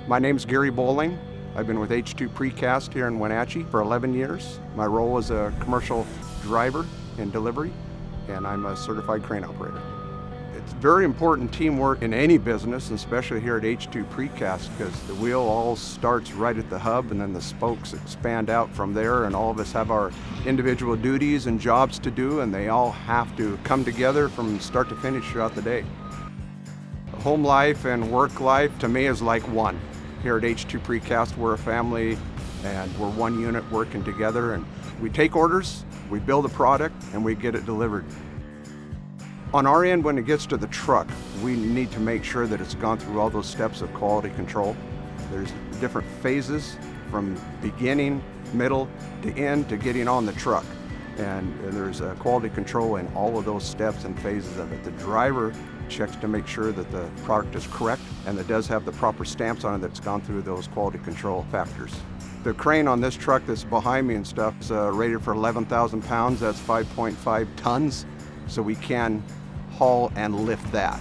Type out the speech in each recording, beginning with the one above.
My name's Gary Bowling. I've been with H2 Precast here in Wenatchee for 11 years. My role is a commercial driver in delivery, and I'm a certified crane operator. It's very important teamwork in any business, especially here at H2 Precast, because the wheel all starts right at the hub and then the spokes expand out from there, and all of us have our individual duties and jobs to do, and they all have to come together from start to finish throughout the day. Home life and work life to me is like one. Here at H2 Precast, we're a family and we're one unit working together, and we take orders, we build a product, and we get it delivered. On our end, when it gets to the truck, we need to make sure that it's gone through all those steps of quality control. There's different phases from beginning, middle, to end to getting on the truck. And there's a quality control in all of those steps and phases of it. The driver checks to make sure that the product is correct and it does have the proper stamps on it that's gone through those quality control factors. The crane on this truck that's behind me and stuff is rated for 11,000 pounds. That's 5.5 tons. So we can haul and lift that.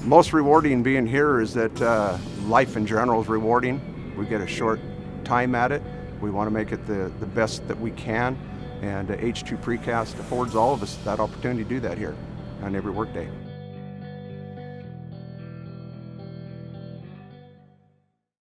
Most rewarding being here is that life in general is rewarding. We get a short time at it. We want to make it the best that we can, and H2 Precast affords all of us that opportunity to do that here on every workday.